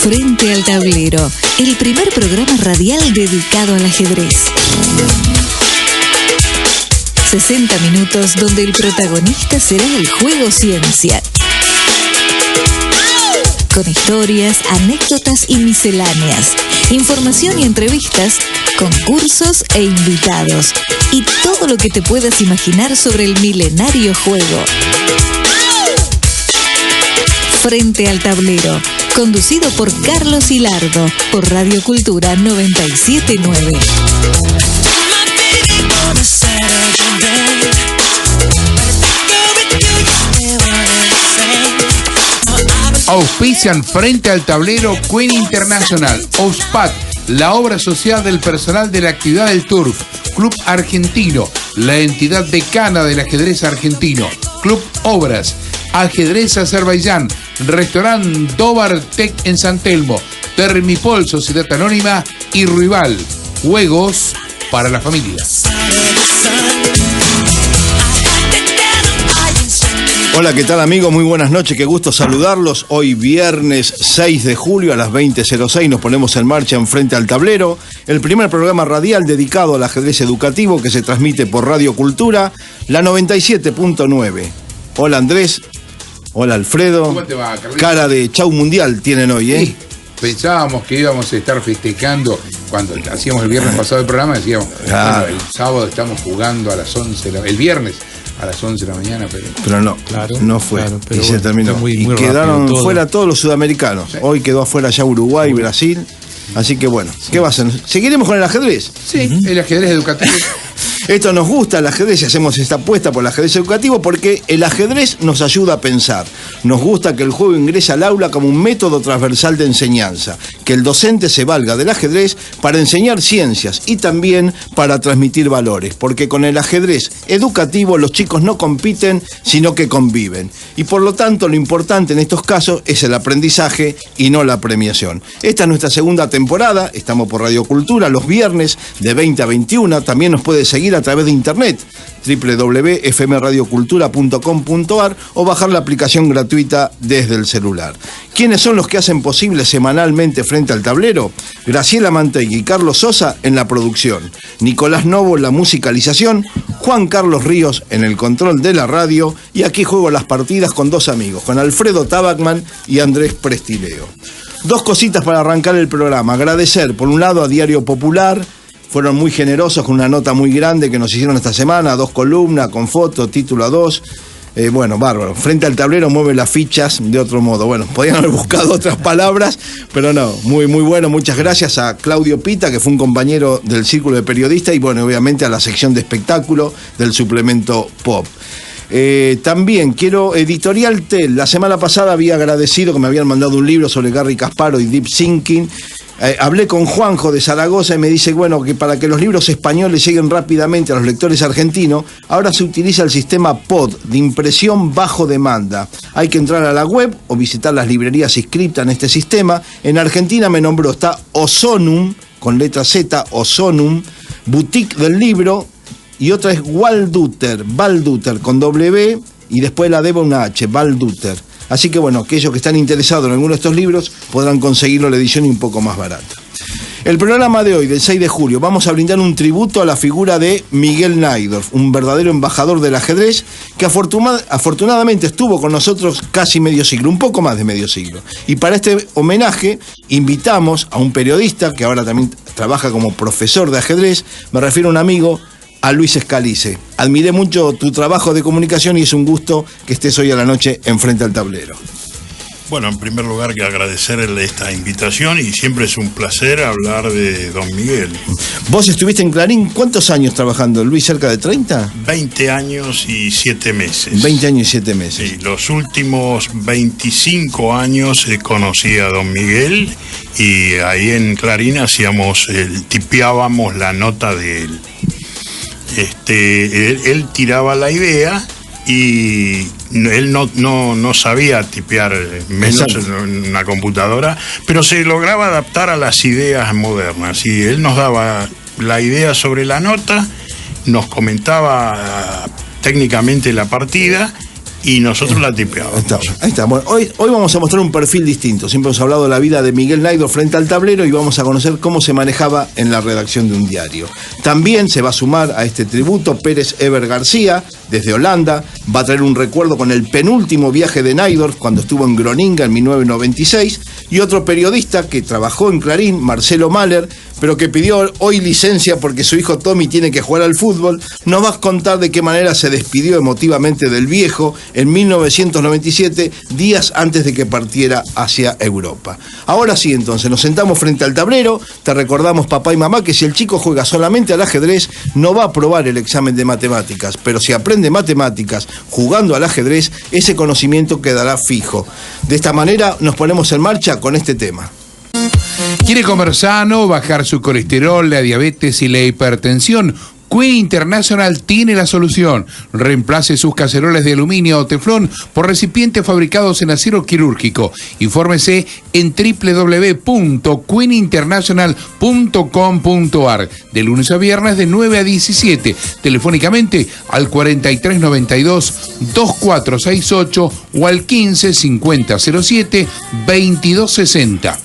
Frente al Tablero, el primer programa radial dedicado al ajedrez. 60 minutos donde el protagonista será el juego ciencia. Con historias, anécdotas y misceláneas, información y entrevistas, concursos e invitados, y todo lo que te puedas imaginar sobre el milenario juego. Frente al Tablero, conducido por Carlos Hilardo, por Radio Cultura 97.9. Auspician Frente al Tablero Queen International, OSPAT, la obra social del personal de la actividad del Turf, Club Argentino, la entidad decana del ajedrez argentino, Club Obras, Ajedrez Azerbaiyán, Restaurant Dobar Tech en San Telmo, Termipol Sociedad Anónima y Rival, juegos para la familia. Hola, ¿qué tal amigos? Muy buenas noches, qué gusto saludarlos. Hoy viernes 6 de julio a las 20:06 nos ponemos en marcha en Frente al Tablero, el primer programa radial dedicado al ajedrez educativo que se transmite por Radio Cultura, la 97.9. Hola Andrés, hola Alfredo. ¿Cómo te va, Carlitos? Cara de chau mundial tienen hoy, ¿eh? Sí, pensábamos que íbamos a estar festejando cuando hacíamos el viernes pasado el programa, decíamos, Claro. bueno, el sábado estamos jugando a las 11, el viernes a las 11 de la mañana, Pero no, Claro, no fue. claro, pero y se bueno, terminó. está muy Y rápido quedaron todo. fuera todos los sudamericanos. Sí. Hoy quedó afuera ya Uruguay, Brasil. Así que bueno, ¿qué va a hacer? ¿Seguiremos con el ajedrez? sí, el ajedrez educativo. Esto nos gusta el ajedrez y hacemos esta apuesta por el ajedrez educativo porque el ajedrez nos ayuda a pensar. Nos gusta que el juego ingrese al aula como un método transversal de enseñanza, que el docente se valga del ajedrez para enseñar ciencias y también para transmitir valores, porque con el ajedrez educativo los chicos no compiten, sino que conviven. Y por lo tanto lo importante en estos casos es el aprendizaje y no la premiación. Esta es nuestra segunda temporada, estamos por Radio Cultura los viernes de 20 a 21, también nos puede seguir a través de internet www.fmradiocultura.com.ar o bajar la aplicación gratuita desde el celular. ¿Quiénes son los que hacen posible semanalmente Frente al Tablero? Graciela Mantegui y Carlos Sosa en la producción, Nicolás Novo en la musicalización, Juan Carlos Ríos en el control de la radio, y aquí juego las partidas con dos amigos, con Alfredo Tabacman y Andrés Prestileo. Dos cositas para arrancar el programa. Agradecer por un lado a Diario Popular. Fueron muy generosos con una nota muy grande que nos hicieron esta semana, 2 columnas, con foto, título a 2. Bueno, bárbaro. Frente al Tablero mueve las fichas de otro modo. Bueno, podían haber buscado otras palabras, pero no, muy bueno. Muchas gracias a Claudio Pita, que fue un compañero del Círculo de Periodistas, y bueno, obviamente a la sección de espectáculo del suplemento Pop. También quiero, Editorial TEL, la semana pasada había agradecido que me habían mandado un libro sobre Garry Kasparov y Deep Thinking. Hablé con Juanjo de Zaragoza y me dice, bueno, que para que los libros españoles lleguen rápidamente a los lectores argentinos, ahora se utiliza el sistema POD, de impresión bajo demanda. Hay que entrar a la web o visitar las librerías inscritas en este sistema. En Argentina me nombró, está Ozonum, con letra Z, Ozonum, Boutique del Libro, y otra es Walduter, con W, y después la debo una H, Walduter. Así que bueno, aquellos que están interesados en alguno de estos libros podrán conseguirlo en la edición un poco más barata. El programa de hoy, del 6 de julio, vamos a brindar un tributo a la figura de Miguel Najdorf, un verdadero embajador del ajedrez que afortunadamente estuvo con nosotros casi medio siglo, un poco más de medio siglo. Y para este homenaje invitamos a un periodista que ahora también trabaja como profesor de ajedrez, me refiero a un amigo, a Luis Escalice. Admiré mucho tu trabajo de comunicación y es un gusto que estés hoy a la noche en Frente al Tablero. Bueno, en primer lugar que agradecerle esta invitación y siempre es un placer hablar de don Miguel. Vos estuviste en Clarín, ¿cuántos años trabajando, Luis? ¿Cerca de 30? 20 años y 7 meses. 20 años y 7 meses. Sí, los últimos 25 años conocí a don Miguel y ahí en Clarín tipeábamos la nota de él. Él tiraba la idea y él no sabía tipear, menos en una computadora, pero se lograba adaptar a las ideas modernas. Y él nos daba la idea sobre la nota, nos comentaba técnicamente la partida y nosotros la tipeábamos. Ahí está. Bueno, hoy vamos a mostrar un perfil distinto. Siempre hemos hablado de la vida de Miguel Naidorf frente al tablero y vamos a conocer cómo se manejaba en la redacción de un diario. También se va a sumar a este tributo Pérez Eber García, desde Holanda. Va a traer un recuerdo con el penúltimo viaje de Naidorf cuando estuvo en Groninga en 1996. Y otro periodista que trabajó en Clarín, Marcelo Mahler, pero que pidió hoy licencia porque su hijo Tommy tiene que jugar al fútbol, nos va a contar de qué manera se despidió emotivamente del viejo en 1997, días antes de que partiera hacia Europa. Ahora sí, entonces, nos sentamos frente al tablero, te recordamos, papá y mamá, que si el chico juega solamente al ajedrez, no va a aprobar el examen de matemáticas, pero si aprende matemáticas jugando al ajedrez, ese conocimiento quedará fijo. De esta manera nos ponemos en marcha con este tema. ¿Quiere comer sano, bajar su colesterol, la diabetes y la hipertensión? Queen International tiene la solución. Reemplace sus cacerolas de aluminio o teflón por recipientes fabricados en acero quirúrgico. Infórmese en www.queeninternational.com.ar. De lunes a viernes de 9 a 17. Telefónicamente al 4392-2468 o al 155007-2260.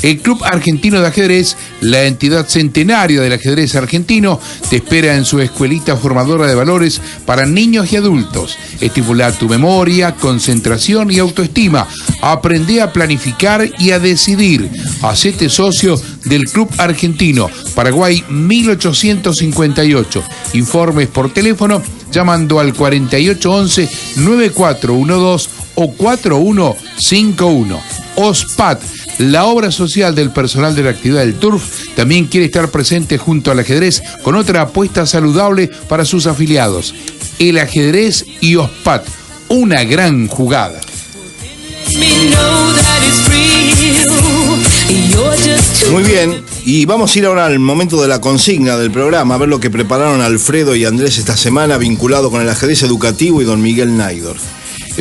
El Club Argentino de Ajedrez, la entidad centenaria del ajedrez argentino, te espera en su escuelita formadora de valores para niños y adultos. Estimula tu memoria, concentración y autoestima. Aprende a planificar y a decidir. Hacete socio del Club Argentino, Paraguay 1858. Informes por teléfono llamando al 4811-9412 o 4151. OSPAT, la obra social del personal de la actividad del TURF, también quiere estar presente junto al ajedrez con otra apuesta saludable para sus afiliados. El ajedrez y OSPAT, una gran jugada. Muy bien, y vamos a ir ahora al momento de la consigna del programa, a ver lo que prepararon Alfredo y Andrés esta semana vinculado con el ajedrez educativo y don Miguel Naidorf.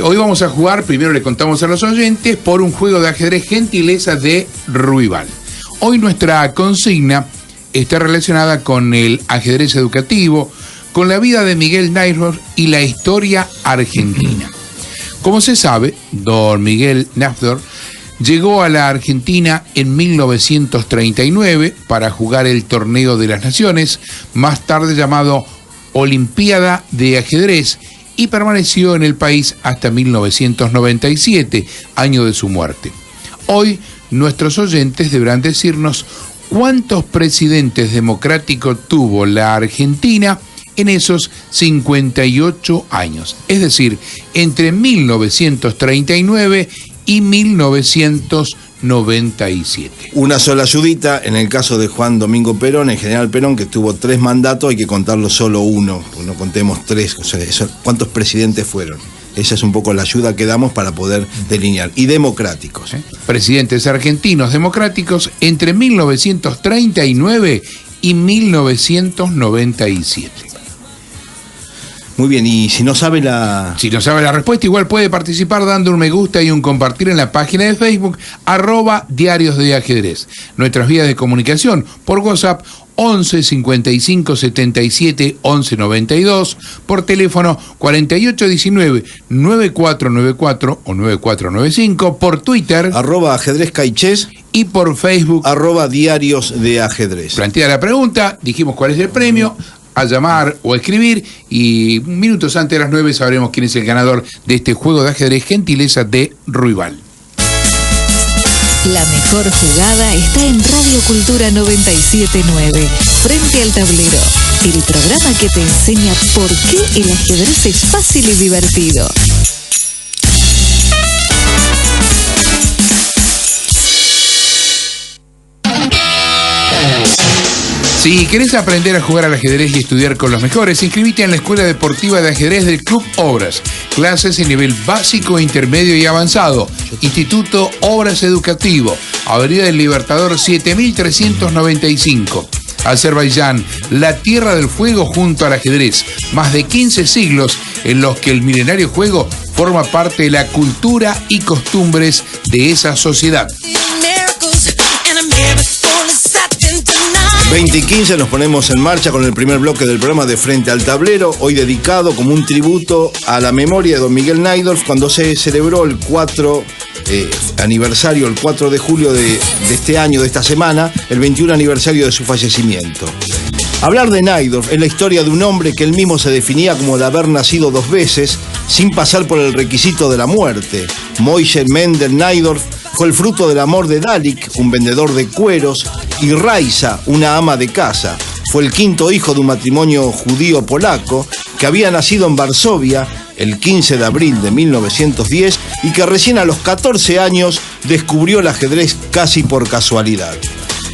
Hoy vamos a jugar, primero le contamos a los oyentes, por un juego de ajedrez gentileza de Ruibal. Hoy nuestra consigna está relacionada con el ajedrez educativo, con la vida de Miguel Naidorf y la historia argentina. Como se sabe, don Miguel Naidorf llegó a la Argentina en 1939 para jugar el Torneo de las Naciones, más tarde llamado Olimpiada de Ajedrez, y permaneció en el país hasta 1997, año de su muerte. Hoy, nuestros oyentes deberán decirnos cuántos presidentes democráticos tuvo la Argentina en esos 58 años, es decir, entre 1939 y 1997. Una sola ayudita, en el caso de Juan Domingo Perón, el general Perón, que tuvo 3 mandatos, hay que contarlo solo uno, no contemos 3, o sea, ¿cuántos presidentes fueron? Esa es un poco la ayuda que damos para poder delinear. Y democráticos. Presidentes argentinos democráticos entre 1939 y 1997. Muy bien, y si no sabe la respuesta, igual puede participar dando un me gusta y un compartir en la página de Facebook, @Diarios de Ajedrez. Nuestras vías de comunicación por WhatsApp 11 55 77 11 92, por teléfono 4819 9494 o 9495, por Twitter @ajedrezcaiches y por Facebook @Diarios de Ajedrez. Plantea la pregunta, dijimos cuál es el premio, a llamar o escribir, y minutos antes de las 9 sabremos quién es el ganador de este juego de ajedrez gentileza de Ruibal. La mejor jugada está en Radio Cultura 979, Frente al Tablero, el programa que te enseña por qué el ajedrez es fácil y divertido. Si querés aprender a jugar al ajedrez y estudiar con los mejores, inscribite en la Escuela Deportiva de Ajedrez del Club Obras. Clases en nivel básico, intermedio y avanzado. Instituto Obras Educativo, Avenida del Libertador 7395. Azerbaiyán, la tierra del fuego junto al ajedrez. Más de 15 siglos en los que el milenario juego forma parte de la cultura y costumbres de esa sociedad. 20:15 nos ponemos en marcha con el primer bloque del programa de Frente al Tablero, hoy dedicado como un tributo a la memoria de don Miguel Najdorf cuando se celebró el 4 aniversario, el 4 de julio de este año, de esta semana, el 21 aniversario de su fallecimiento. Hablar de Najdorf es la historia de un hombre que él mismo se definía como de haber nacido 2 veces sin pasar por el requisito de la muerte. Moshe Mendel Najdorf fue el fruto del amor de Dalik, un vendedor de cueros, y Raisa, una ama de casa. Fue el 5º hijo de un matrimonio judío-polaco que había nacido en Varsovia el 15 de abril de 1910 y que recién a los 14 años descubrió el ajedrez casi por casualidad.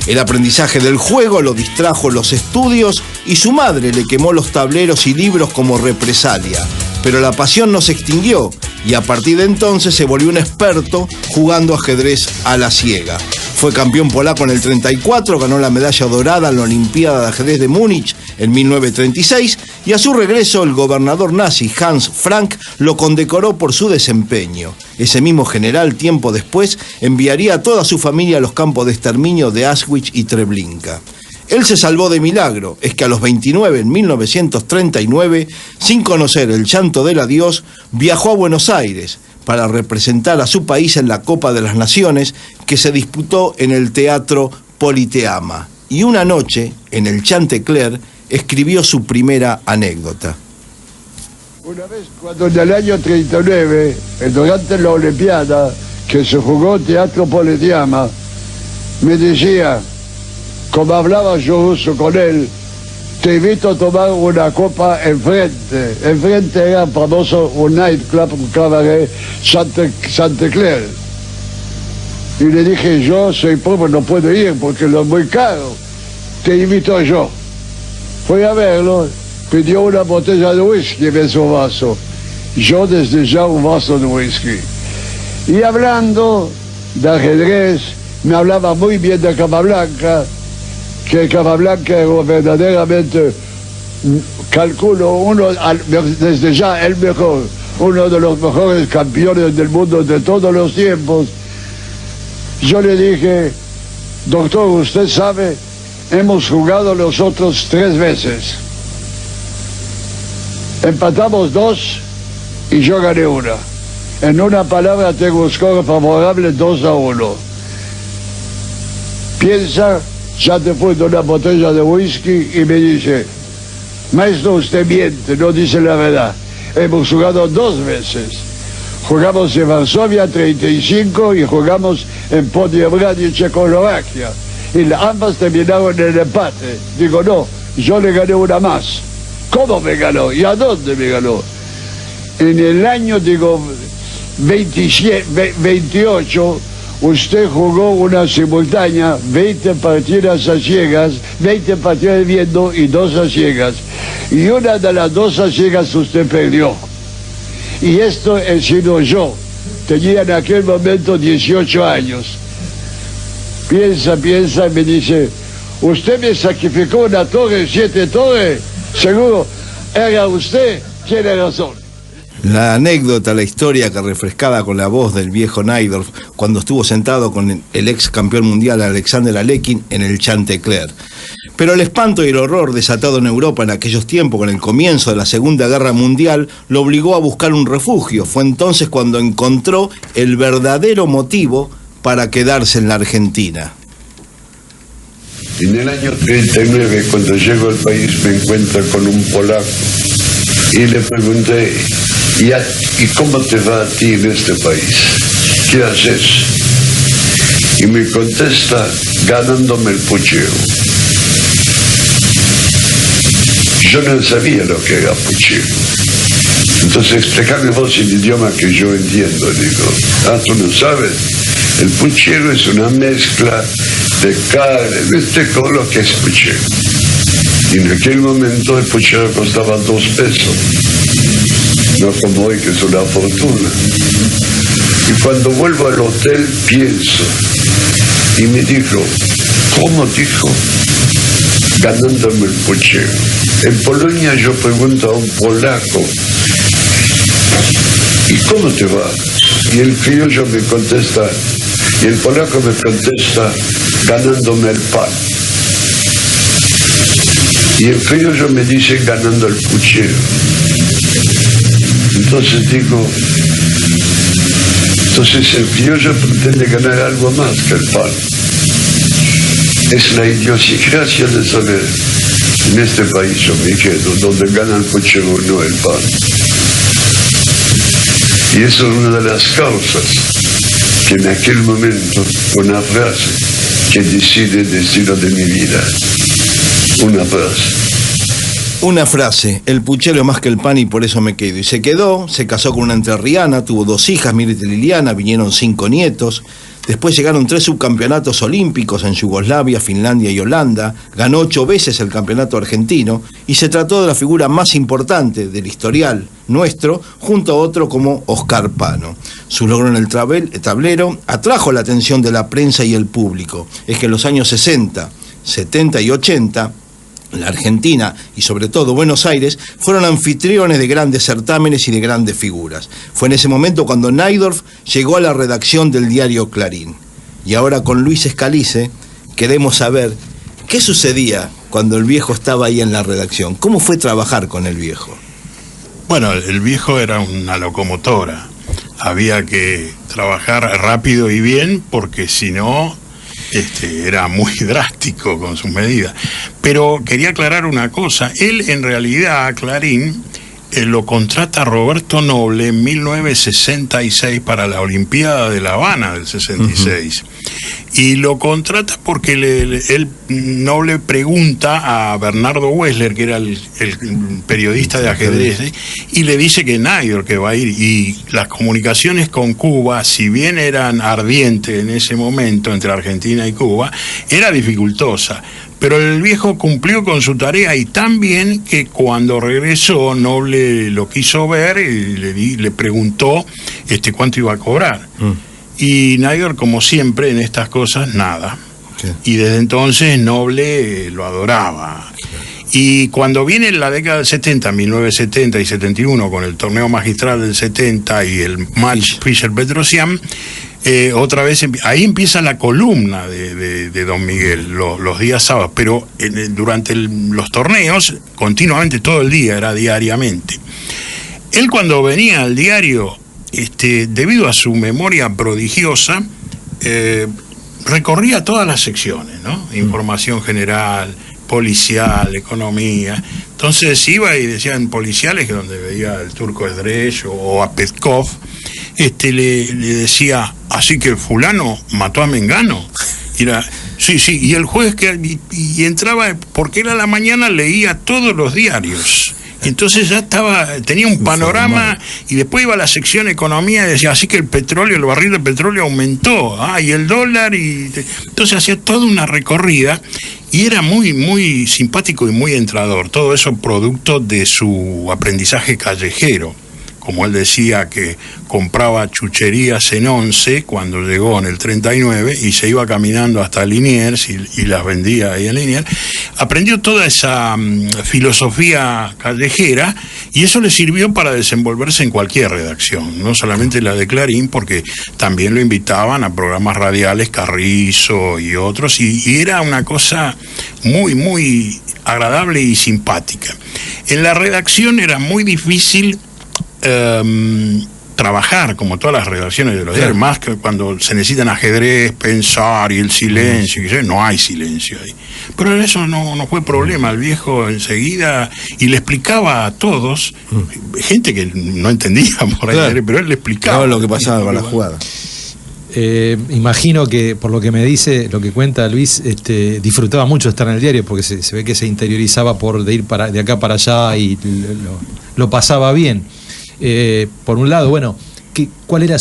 El aprendizaje del juego lo distrajo los estudios y su madre le quemó los tableros y libros como represalia. Pero la pasión no se extinguió y a partir de entonces se volvió un experto jugando ajedrez a la ciega. Fue campeón polaco en el 34, ganó la medalla dorada en la Olimpiada de Ajedrez de Múnich en 1936 y a su regreso el gobernador nazi Hans Frank lo condecoró por su desempeño. Ese mismo general, tiempo después, enviaría a toda su familia a los campos de exterminio de Auschwitz y Treblinka. Él se salvó de milagro, es que a los 29, en 1939, sin conocer el llanto del adiós, viajó a Buenos Aires para representar a su país en la Copa de las Naciones que se disputó en el Teatro Politeama. Y una noche, en el Chantecler, escribió su primera anécdota. Una vez, cuando en el año 39, durante la Olimpiada, que se jugó Teatro Politeama, me decía, como hablaba yo ruso con él, te invito a tomar una copa enfrente. Enfrente era famoso un nightclub, un cabaret, Chantecler. Y le dije, yo soy pobre, no puedo ir porque lo es muy caro. Te invito yo. Fui a verlo, pidió una botella de whisky en su vaso. Yo desde ya un vaso de whisky. Y hablando de ajedrez, me hablaba muy bien de Capablanca, que Capablanca era verdaderamente, calculo, desde ya el mejor, uno de los mejores campeones del mundo de todos los tiempos. Yo le dije, doctor, usted sabe, hemos jugado los otros 3 veces. Empatamos 2 y yo gané 1. En una palabra, tengo un score favorable 2-1. Piensa, ya después de una botella de whisky, y me dice, maestro, usted miente, no dice la verdad. Hemos jugado 2 veces. Jugamos en Varsovia 35 y jugamos en Poděbrad y Checoslovaquia. Y ambas terminaron en el empate. Digo, no, yo le gané 1 más. ¿Cómo me ganó? ¿Y a dónde me ganó? En el año, digo, 28, usted jugó una simultánea, 20 partidas a ciegas, 20 partidas viendo y 2 a ciegas. Y una de las 2 a ciegas usted perdió. Y esto he sido yo. Tenía en aquel momento 18 años. Piensa, y me dice, usted me sacrificó una torre, 7 torres. Seguro, era usted, tiene razón. La anécdota, la historia que refrescaba con la voz del viejo Najdorf cuando estuvo sentado con el ex campeón mundial Alexander Alekhine en el Chantecler. Pero el espanto y el horror desatado en Europa en aquellos tiempos con el comienzo de la Segunda Guerra Mundial lo obligó a buscar un refugio. Fue entonces cuando encontró el verdadero motivo para quedarse en la Argentina. En el año 39, cuando llego al país, me encuentro con un polaco y le pregunté, ¿y cómo te va a ti en este país? ¿Qué haces? Y me contesta, ganándome el puchero. Yo no sabía lo que era puchero. Entonces, explícame vos el idioma que yo entiendo. Digo, ¿tú no sabes? El puchero es una mezcla de carne, ¿viste con lo que es puchero? Y en aquel momento el puchero costaba 2 pesos. No como hoy, que es una fortuna. Y cuando vuelvo al hotel pienso, y me dijo, ¿cómo dijo? Ganándome el puchero. En Polonia yo pregunto a un polaco, ¿y cómo te va? Y el criollo me contesta, y el polaco me contesta, ganándome el pan. Y el criollo me dice ganando el puchero. Entonces digo, entonces el criollo pretende ganar algo más que el pan. Es la idiosincrasia de saber, en este país yo me quedo, donde gana el puchero, no el pan. Y eso es una de las causas que en aquel momento, una frase que decide el destino de mi vida. Una frase. Una frase, el puchero es más que el pan y por eso me quedo. Y se quedó, se casó con una entrerriana, tuvo 2 hijas, Mirta y Liliana, vinieron 5 nietos. Después llegaron 3 subcampeonatos olímpicos en Yugoslavia, Finlandia y Holanda. Ganó 8 veces el campeonato argentino y se trató de la figura más importante del historial nuestro, junto a otro como Oscar Pano. Su logro en el tablero atrajo la atención de la prensa y el público. Es que en los años 60, 70 y 80, la Argentina y sobre todo Buenos Aires fueron anfitriones de grandes certámenes y de grandes figuras. Fue en ese momento cuando Najdorf llegó a la redacción del diario Clarín. Y ahora con Luis Scalise queremos saber qué sucedía cuando el viejo estaba ahí en la redacción. ¿Cómo fue trabajar con el viejo? Bueno, el viejo era una locomotora. Había que trabajar rápido y bien porque si no... era muy drástico con sus medidas. Pero quería aclarar una cosa. Él, en realidad, Clarín, lo contrata Roberto Noble en 1966 para la Olimpiada de La Habana del 66. Y lo contrata porque él Noble pregunta a Bernardo Wessler, que era el periodista de ajedrez, y le dice que Najdorf que va a ir. Y las comunicaciones con Cuba, si bien eran ardientes en ese momento entre Argentina y Cuba, era dificultosa. Pero el viejo cumplió con su tarea y tan bien que cuando regresó Noble lo quiso ver y le preguntó cuánto iba a cobrar. Y Najdorf, como siempre en estas cosas, nada. Y desde entonces Noble lo adoraba. Y cuando viene la década del 70, 1970 y 71, con el torneo magistral del 70 y el match Fischer-Petrosian, otra vez ahí empieza la columna de Don Miguel los días sábados, pero durante los torneos continuamente, todo el día, era diariamente. Él cuando venía al diario, debido a su memoria prodigiosa, recorría todas las secciones, ¿no? Información general, policial, economía. Entonces iba y decían policiales, que donde veía el Turco Esdrech o a Petkov, le decía, así que fulano mató a Mengano. Y era, sí, y el juez y entraba, porque era la mañana, leía todos los diarios. Entonces ya tenía un panorama, y después iba a la sección economía y decía, así que el barril de petróleo aumentó, y el dólar, entonces hacía toda una recorrida, y era muy, muy simpático y muy entrador, todo eso producto de su aprendizaje callejero. Como él decía, que compraba chucherías en Once cuando llegó en el 39 y se iba caminando hasta Liniers y las vendía ahí en Liniers. Aprendió toda esa filosofía callejera y eso le sirvió para desenvolverse en cualquier redacción, no solamente la de Clarín, porque también lo invitaban a programas radiales, Carrizo y otros, y era una cosa muy, muy agradable y simpática. En la redacción era muy difícil trabajar, como todas las redacciones de los diarios, más que cuando se necesitan ajedrez, pensar y el silencio, no hay silencio ahí. Pero eso no fue problema, el viejo enseguida, y le explicaba a todos, gente que no entendía por ahí, pero él le explicaba lo que pasaba con la jugada. Imagino que, por lo que me dice, lo que cuenta Luis, disfrutaba mucho estar en el diario, porque se ve que se interiorizaba de ir de acá para allá y lo pasaba bien. Por un lado, bueno, ¿cuál era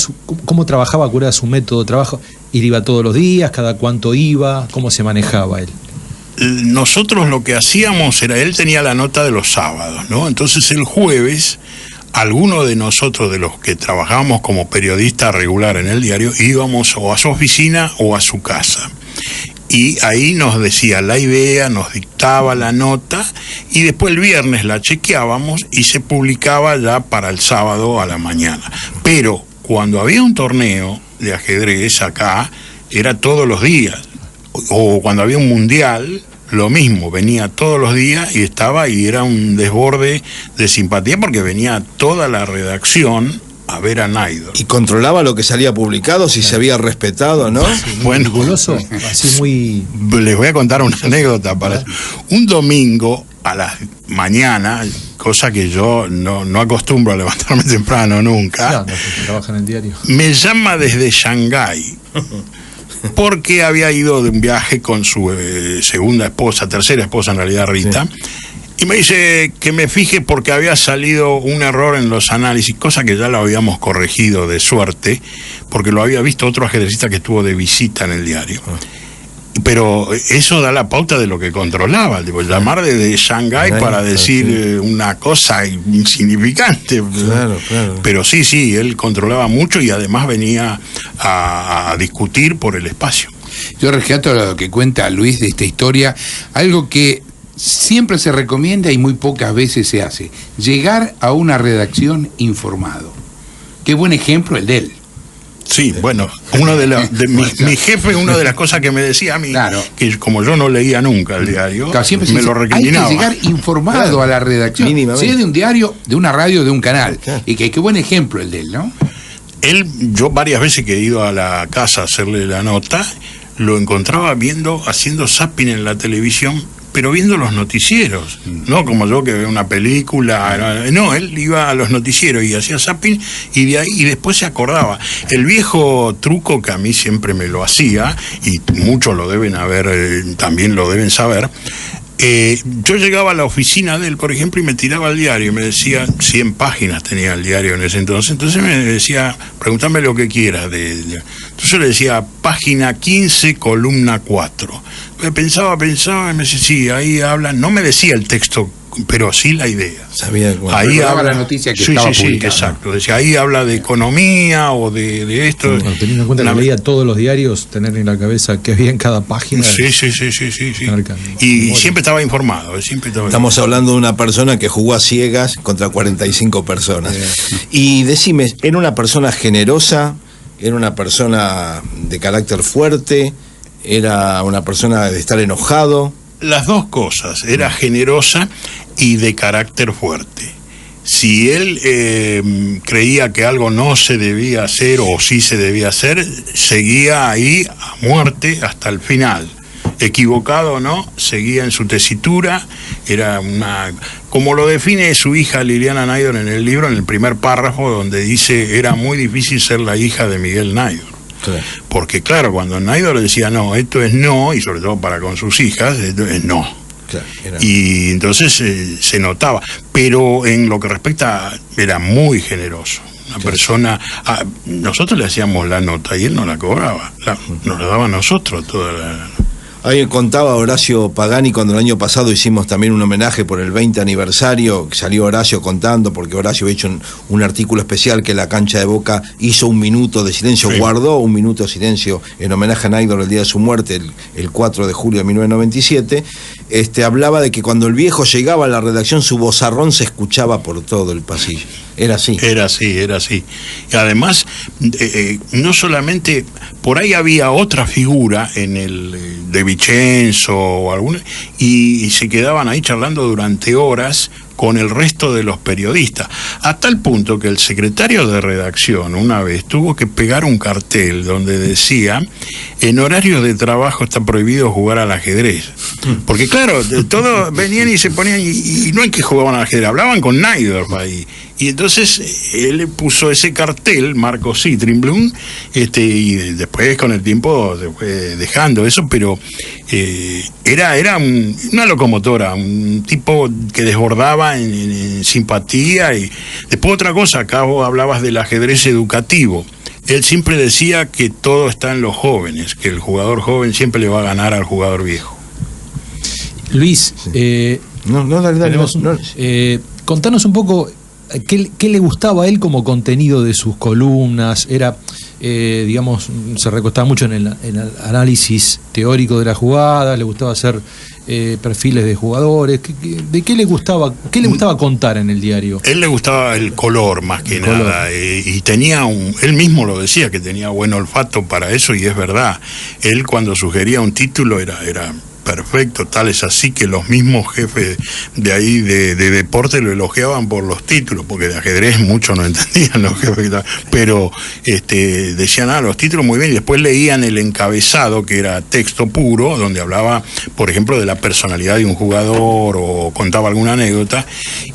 cómo trabajaba, cuál era su método de trabajo? ¿Iba todos los días? ¿Cada cuánto iba? ¿Cómo se manejaba él? Nosotros lo que hacíamos era, él tenía la nota de los sábados, ¿no? Entonces el jueves, alguno de nosotros, de los que trabajábamos como periodista regular en el diario, íbamos o a su oficina o a su casa. Y ahí nos decía la idea, nos dictaba la nota, y después el viernes la chequeábamos y se publicaba ya para el sábado a la mañana. Pero cuando había un torneo de ajedrez acá, era todos los días. O cuando había un mundial, lo mismo, venía todos los días y era un desborde de simpatía porque venía toda la redacción a ver a Naidor. Y controlaba lo que salía publicado, si se había respetado, ¿no? Sí, bueno, meticuloso, así muy... Les voy a contar una anécdota. Un domingo a la mañana, cosa que yo no acostumbro a levantarme temprano nunca, Claro, trabaja en el diario. me llama desde Shanghái porque había ido de un viaje con su tercera esposa en realidad, Rita. Sí. Y me dice que me fije porque había salido un error en los análisis, cosa que ya lo habíamos corregido de suerte, porque lo había visto otro ajedrecista que estuvo de visita en el diario. Pero eso da la pauta de lo que controlaba, tipo, llamar desde Shanghái para decir una cosa insignificante. Claro. Pero sí, él controlaba mucho y además venía a discutir por el espacio. Yo rescato lo que cuenta Luis de esta historia, algo que siempre se recomienda y muy pocas veces se hace: llegar a una redacción informado. Qué buen ejemplo el de él. Sí, bueno, mi jefe, una de las cosas que me decía a mí, claro, que como yo no leía nunca el diario, claro, me lo recriminaba. Hay que llegar informado a la redacción, sea de un diario, de una radio, de un canal. Claro. Y qué buen ejemplo el de él, ¿no? Yo varias veces que he ido a la casa a hacerle la nota, lo encontraba haciendo zapping en la televisión, pero viendo los noticieros, no como yo que veo una película, no, él iba a los noticieros y hacía zapping y después se acordaba. El viejo truco que a mí siempre me lo hacía, y muchos lo deben también lo deben saber, yo llegaba a la oficina de él, por ejemplo, y me tiraba el diario, y me decía, 100 páginas tenía el diario en ese entonces me decía, pregúntame lo que quieras. Entonces yo le decía, página 15, columna 4. Pensaba, y me decía, sí, ahí habla, no me decía el texto, pero sí la idea. Sabía, bueno, ahí habla la noticia que estaba publicada. Sí, exacto. Decía, ahí habla de economía o de esto. Bueno, teniendo en cuenta que leía todos los diarios, tener en la cabeza qué había en cada página. Sí. Y siempre estaba informado. Estamos hablando de una persona que jugó a ciegas contra 45 personas. Y decime, ¿era una persona generosa? ¿Era una persona de carácter fuerte? ¿Era una persona de estar enojado? Las dos cosas, era generosa y de carácter fuerte. Si él creía que algo no se debía hacer o sí se debía hacer, seguía ahí a muerte hasta el final. Equivocado o no, seguía en su tesitura. Era como lo define su hija Liliana Naidor en el libro, en el primer párrafo, donde dice, era muy difícil ser la hija de Miguel Naidor. Claro. Porque claro, cuando Naidor decía no, esto es no, y sobre todo para con sus hijas, esto es no. Claro, y entonces se notaba. Pero en lo que respecta, era muy generoso. Una persona, nosotros le hacíamos la nota y él no la cobraba, nos la daba a nosotros toda la... Ahí contaba Horacio Pagani cuando el año pasado hicimos también un homenaje por el 20 aniversario, que salió Horacio contando, porque Horacio había hecho un artículo especial que la cancha de Boca hizo un minuto de silencio, sí. Guardó un minuto de silencio en homenaje a Naidor el día de su muerte, el 4 de julio de 1997. Hablaba de que cuando el viejo llegaba a la redacción su vozarrón se escuchaba por todo el pasillo. Era así. Era así. Y además, no solamente, por ahí había otra figura en el de Vicenzo o alguna, y se quedaban ahí charlando durante horas con el resto de los periodistas, a tal punto que el secretario de redacción una vez tuvo que pegar un cartel donde decía, en horarios de trabajo está prohibido jugar al ajedrez. Porque claro, todos venían y se ponían, y no es que jugaban al ajedrez, hablaban con Naidor ahí. Y entonces él puso ese cartel, Marco Citrinblum, y después con el tiempo se fue dejando eso, pero era una locomotora, un tipo que desbordaba en simpatía. Y después otra cosa, acá vos hablabas del ajedrez educativo. Él siempre decía que todo está en los jóvenes, que el jugador joven siempre le va a ganar al jugador viejo. Luis, contanos un poco qué le gustaba a él como contenido de sus columnas. Era, digamos, se recostaba mucho en el análisis teórico de la jugada, le gustaba hacer perfiles de jugadores. ¿De qué le gustaba contar en el diario? Él le gustaba el color más que nada, y tenía él mismo lo decía, que tenía buen olfato para eso, y es verdad. Él cuando sugería un título era perfecto, tal es así que los mismos jefes de ahí de deporte lo elogiaban por los títulos, porque de ajedrez mucho no entendían los jefes, pero decían, los títulos muy bien, y después leían el encabezado, que era texto puro, donde hablaba, por ejemplo, de la personalidad de un jugador o contaba alguna anécdota,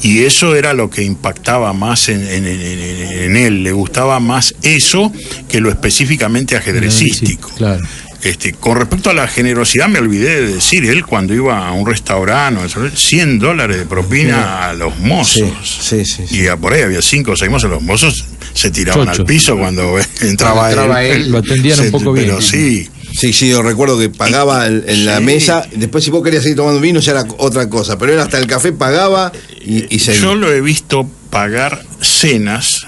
y eso era lo que impactaba más en él, le gustaba más eso que lo específicamente ajedrecístico. Sí, claro. Con respecto a la generosidad, me olvidé de decir, él cuando iba a un restaurante, $100 de propina a los mozos. Sí. Y por ahí había 5 o 6 mozos, los mozos se tiraban al piso cuando entraba él. Lo atendían un poco bien. Pero sí. Sí, yo recuerdo que pagaba en la mesa, después si vos querías seguir tomando vino ya era otra cosa, pero él hasta el café pagaba y seguía. Yo lo he visto pagar cenas,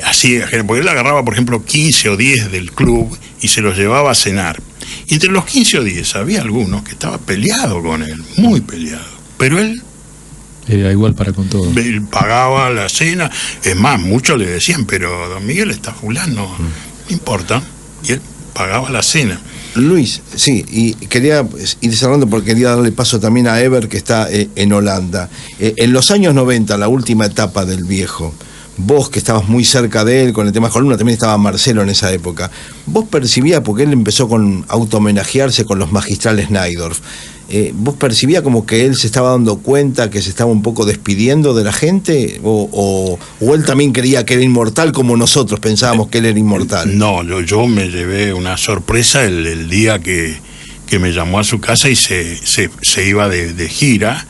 así, porque él agarraba, por ejemplo, 15 o 10 del club y se los llevaba a cenar. Y entre los 15 o 10 había algunos que estaban peleados con él, muy peleados, pero él era igual para con todo. Él pagaba la cena, es más, muchos le decían, pero don Miguel está fulano, no importa, y él pagaba la cena. Luis, sí, y quería ir cerrando porque quería darle paso también a Ever, que está en Holanda. En los años 90, la última etapa del viejo, vos que estabas muy cerca de él con el tema de columna, también estaba Marcelo en esa época, vos percibías, porque él empezó con auto-homenajearse con los magistrales Najdorf, ¿vos percibías como que él se estaba dando cuenta que se estaba un poco despidiendo de la gente? ¿O él también creía que era inmortal como nosotros pensábamos que él era inmortal? No, yo me llevé una sorpresa el día que me llamó a su casa y se iba de gira.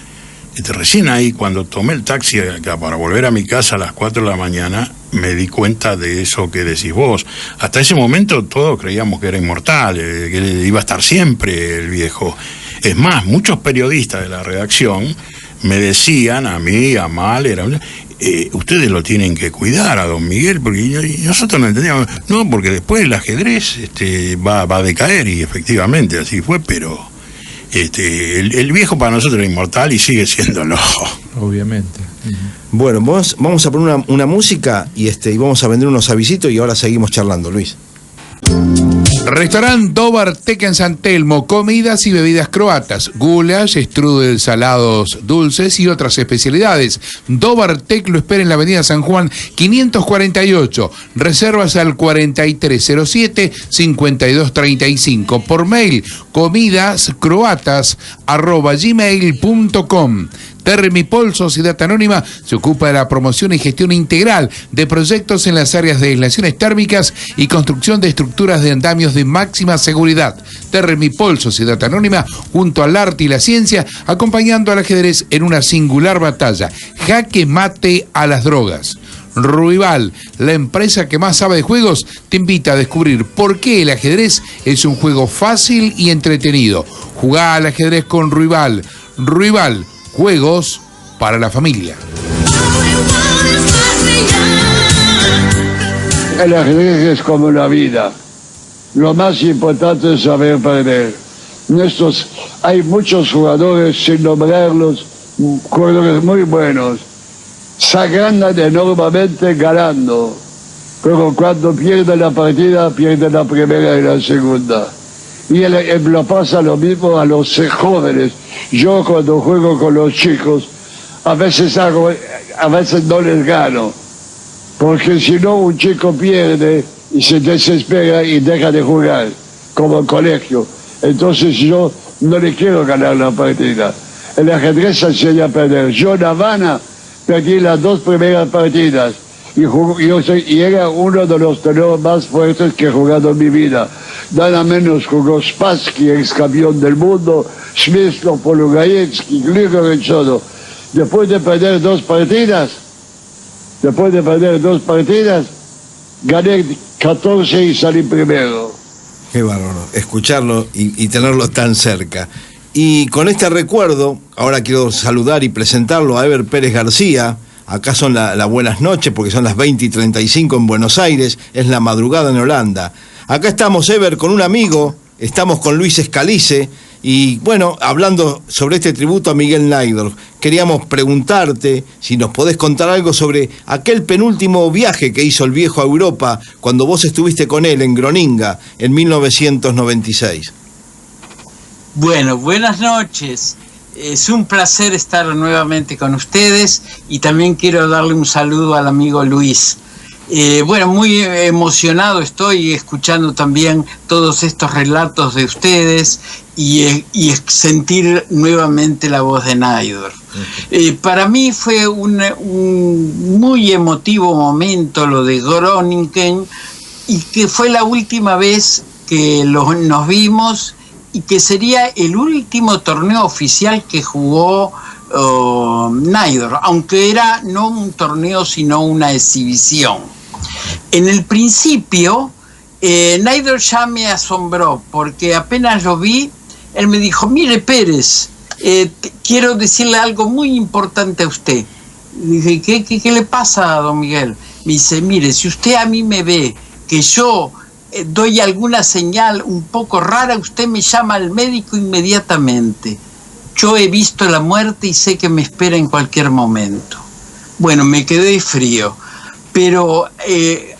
Recién ahí, cuando tomé el taxi para volver a mi casa a las 4 de la mañana, me di cuenta de eso que decís vos. Hasta ese momento todos creíamos que era inmortal, que iba a estar siempre el viejo. Es más, muchos periodistas de la redacción me decían, a mí, a Mahler, ustedes lo tienen que cuidar a don Miguel, porque nosotros no entendíamos. No, porque después el ajedrez va a decaer, y efectivamente así fue, pero el viejo para nosotros era inmortal y sigue siéndolo. Obviamente. Bueno, vamos a poner una música y vamos a vender unos avisitos y ahora seguimos charlando, Luis. Restaurante Dobar Tek en San Telmo, comidas y bebidas croatas, goulash, strudel, salados dulces y otras especialidades. Dobar Tek lo espera en la avenida San Juan 548. Reservas al 4307-5235. Por mail, comidascroatas@gmail.com. Termipol, Sociedad Anónima, se ocupa de la promoción y gestión integral de proyectos en las áreas de aislaciones térmicas y construcción de estructuras de andamios de máxima seguridad. Termipol, Sociedad Anónima, junto al arte y la ciencia, acompañando al ajedrez en una singular batalla. Jaque mate a las drogas. Ruibal, la empresa que más sabe de juegos, te invita a descubrir por qué el ajedrez es un juego fácil y entretenido. Jugá al ajedrez con Ruibal. Ruibal, juegos para la familia. El ajedrez es como la vida. Lo más importante es saber perder. Hay muchos jugadores, sin nombrarlos, jugadores muy buenos, se agrandan enormemente ganando, pero cuando pierden la partida, pierden la primera y la segunda. Y lo pasa lo mismo a los jóvenes. Yo cuando juego con los chicos, a veces no les gano, porque si no un chico pierde y se desespera y deja de jugar, como el colegio. Entonces yo no le quiero ganar la partida. El ajedrez se enseña a perder. Yo en Habana perdí las 2 primeras partidas y era uno de los tenores más fuertes que he jugado en mi vida. Nada menos jugó Spassky, ex campeón del mundo, Smyslov, Polugajewski, Grigorov y todo. Después de perder 2 partidas, gané 14 y salí primero. Qué bárbaro, escucharlo y tenerlo tan cerca. Y con este recuerdo, ahora quiero saludar y presentarlo a Ever Pérez García. Acá son las buenas noches porque son las 20:35 en Buenos Aires, es la madrugada en Holanda. Acá estamos, Ever, con un amigo, estamos con Luis Scalise y bueno, hablando sobre este tributo a Miguel Najdorf, queríamos preguntarte si nos podés contar algo sobre aquel penúltimo viaje que hizo el viejo a Europa cuando vos estuviste con él en Groninga en 1996. Bueno, buenas noches. Es un placer estar nuevamente con ustedes y también quiero darle un saludo al amigo Luis. Bueno, muy emocionado estoy escuchando también todos estos relatos de ustedes y sentir nuevamente la voz de Naidorf. Para mí fue un muy emotivo momento lo de Groningen, y que fue la última vez que nos vimos y que sería el último torneo oficial que jugó Naidorf, aunque era no un torneo sino una exhibición. En el principio Naidorf ya me asombró porque apenas lo vi, él me dijo: mire Pérez, quiero decirle algo muy importante a usted. Y dije: ¿Qué le pasa, don Miguel? Me dice: mire, si usted a mí me ve que yo doy alguna señal un poco rara, usted me llama al médico inmediatamente. Yo he visto la muerte y sé que me espera en cualquier momento. Bueno, me quedé frío, pero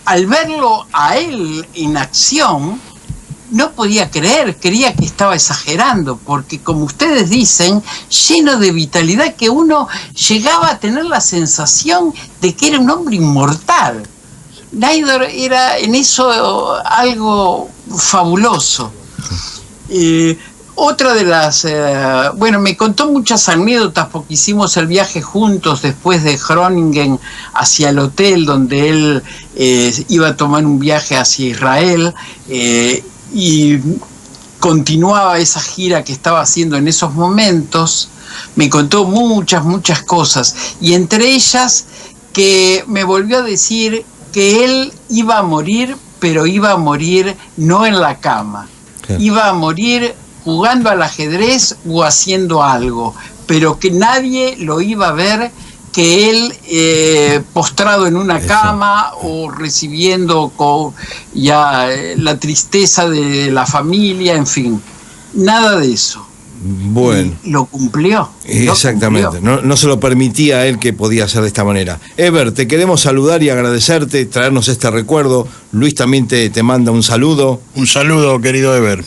al verlo a él en acción, no podía creer, creía que estaba exagerando, porque como ustedes dicen, lleno de vitalidad, que uno llegaba a tener la sensación de que era un hombre inmortal. Naidorf era en eso algo fabuloso. Otra de las... bueno, me contó muchas anécdotas porque hicimos el viaje juntos después de Groningen hacia el hotel donde él iba a tomar un viaje hacia Israel y continuaba esa gira que estaba haciendo en esos momentos. Me contó muchas cosas y entre ellas que me volvió a decir que él iba a morir, pero iba a morir no en la cama. Claro. Iba a morir jugando al ajedrez o haciendo algo, pero que nadie lo iba a ver, que él postrado en una cama o recibiendo ya la tristeza de la familia, en fin, nada de eso. Bueno. Y lo cumplió. Exactamente. No se lo permitía a él que podía hacer de esta manera. Ever, te queremos saludar y agradecerte, traernos este recuerdo. Luis también te manda un saludo. Un saludo, querido Ever.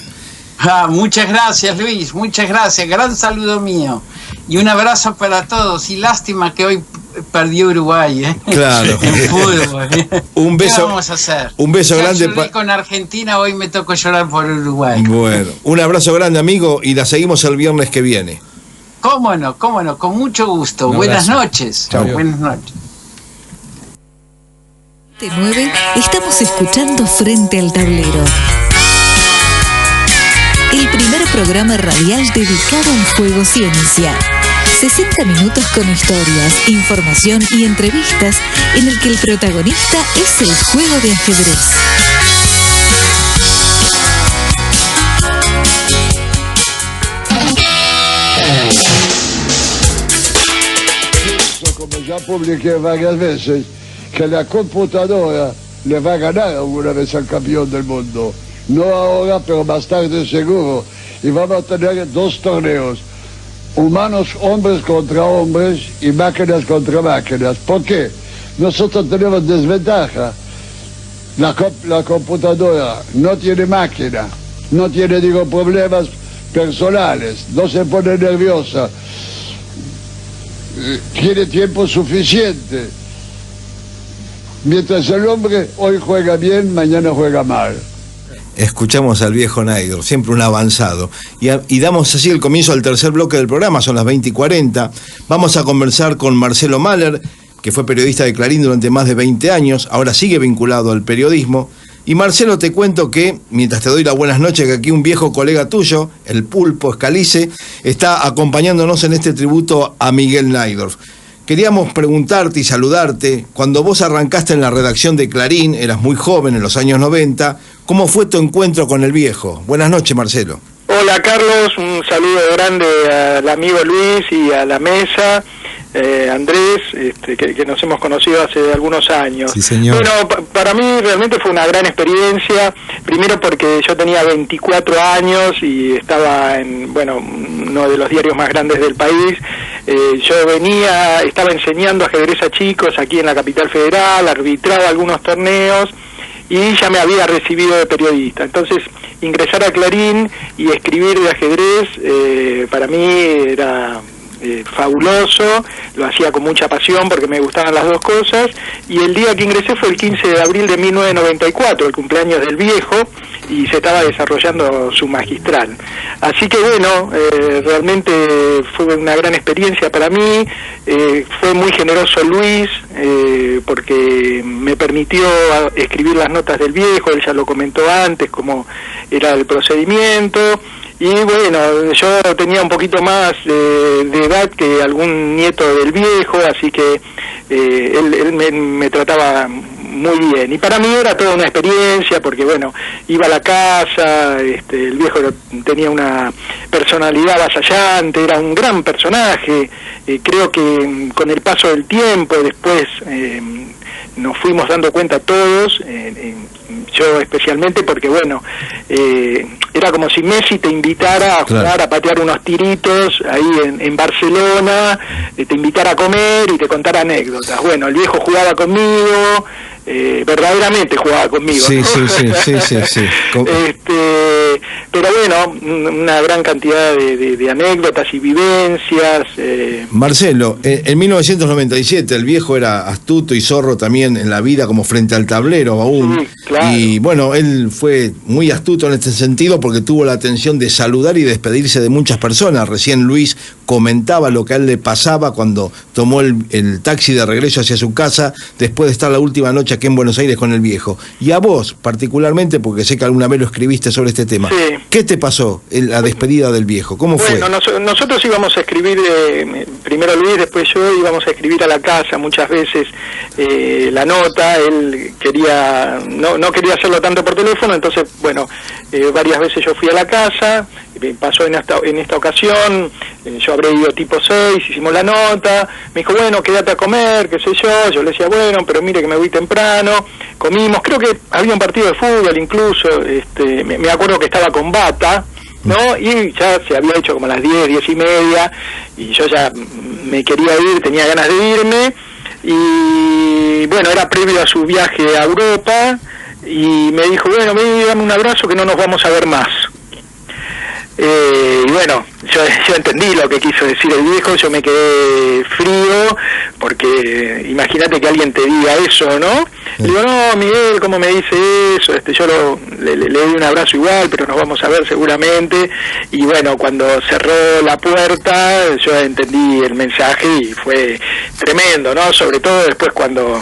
Muchas gracias, Luis, muchas gracias. Gran saludo mío. Y un abrazo para todos. Y lástima que hoy perdió Uruguay, Claro. En fútbol. Un beso. ¿Qué vamos a hacer? Un beso ya grande. Lloré con Argentina, hoy me tocó llorar por Uruguay. Bueno, un abrazo grande, amigo, y la seguimos el viernes que viene. Cómo no, con mucho gusto. Buenas noches. Chao. Buenas noches. De 9, estamos escuchando Frente al Tablero. El primer programa radial dedicado al juego ciencia. 60 minutos con historias, información y entrevistas en el que el protagonista es el juego de ajedrez. Como ya publiqué varias veces, que la computadora le va a ganar alguna vez al campeón del mundo. No ahora, pero más tarde seguro. Y vamos a tener 2 torneos. Humanos, hombres contra hombres y máquinas contra máquinas. ¿Por qué? Nosotros tenemos desventaja. La computadora no tiene máquina, no tiene, problemas personales, no se pone nerviosa, tiene tiempo suficiente. Mientras el hombre hoy juega bien, mañana juega mal. Escuchamos al viejo Naidorf, siempre un avanzado. Y damos así el comienzo al tercer bloque del programa, son las 20:40. Vamos a conversar con Marcelo Mahler, que fue periodista de Clarín durante más de 20 años, ahora sigue vinculado al periodismo. Y Marcelo, te cuento que, mientras te doy las buenas noches, que aquí un viejo colega tuyo, el Pulpo Scalise, está acompañándonos en este tributo a Miguel Naidorf. Queríamos preguntarte y saludarte, cuando vos arrancaste en la redacción de Clarín, eras muy joven, en los años 90, ¿cómo fue tu encuentro con el viejo? Buenas noches, Marcelo. Hola, Carlos, un saludo grande al amigo Luis y a la mesa, Andrés, que nos hemos conocido hace algunos años. Sí, señor. Bueno, para mí realmente fue una gran experiencia, primero porque yo tenía 24 años y estaba en, uno de los diarios más grandes del país. Yo estaba enseñando ajedrez a chicos aquí en la capital federal, arbitraba algunos torneos y ya me había recibido de periodista. Entonces, ingresar a Clarín y escribir de ajedrez para mí era fabuloso, lo hacía con mucha pasión porque me gustaban las dos cosas, y el día que ingresé fue el 15 de abril de 1994, el cumpleaños del viejo, y se estaba desarrollando su magistral. Así que bueno, realmente fue una gran experiencia para mí, fue muy generoso Luis, porque me permitió escribir las notas del viejo, él ya lo comentó antes, cómo era el procedimiento. Y bueno, yo tenía un poquito más de edad que algún nieto del viejo, así que él me trataba muy bien. Y para mí era toda una experiencia, porque bueno, iba a la casa, el viejo tenía una personalidad avasallante, era un gran personaje. Creo que con el paso del tiempo, después nos fuimos dando cuenta todos, yo especialmente, porque bueno, era como si Messi te invitara a jugar, a patear unos tiritos ahí en Barcelona, te invitara a comer y te contara anécdotas. Bueno, el viejo jugaba conmigo, verdaderamente jugaba conmigo, sí, ¿no? sí. Pero bueno, una gran cantidad de anécdotas y vivencias. Marcelo, en 1997 el viejo era astuto y zorro también en la vida, como frente al tablero aún. Sí, claro. Y bueno, él fue muy astuto en este sentido porque tuvo la atención de saludar y despedirse de muchas personas. Recién Luis comentaba lo que a él le pasaba cuando tomó el taxi de regreso hacia su casa después de estar la última noche aquí en Buenos Aires con el viejo. Y a vos, particularmente, porque sé que alguna vez lo escribiste sobre este tema, sí. ¿Qué te pasó en la despedida del viejo? ¿Cómo fue? Bueno, nosotros íbamos a escribir, primero Luis, después yo, íbamos a escribir a la casa muchas veces la nota. Él no quería hacerlo tanto por teléfono, entonces, bueno, varias veces yo fui a la casa, pasó en esta ocasión, yo habré ido tipo 6, hicimos la nota, me dijo, bueno, quédate a comer, qué sé yo le decía, bueno, pero mire que me voy temprano, comimos, creo que había un partido de fútbol incluso, me acuerdo que estaba con bata, ¿no? Y ya se había hecho como las 10:30, y yo ya me quería ir, tenía ganas de irme, y bueno, era previo a su viaje a Europa, y me dijo, bueno, dame un abrazo que no nos vamos a ver más. Y bueno, yo entendí lo que quiso decir el viejo, yo me quedé frío, porque imagínate que alguien te diga eso, ¿no? Le digo, no, Miguel, ¿cómo me dice eso? Yo le di un abrazo igual, pero nos vamos a ver seguramente. Y bueno, cuando cerró la puerta, yo entendí el mensaje y fue tremendo, ¿no? Sobre todo después cuando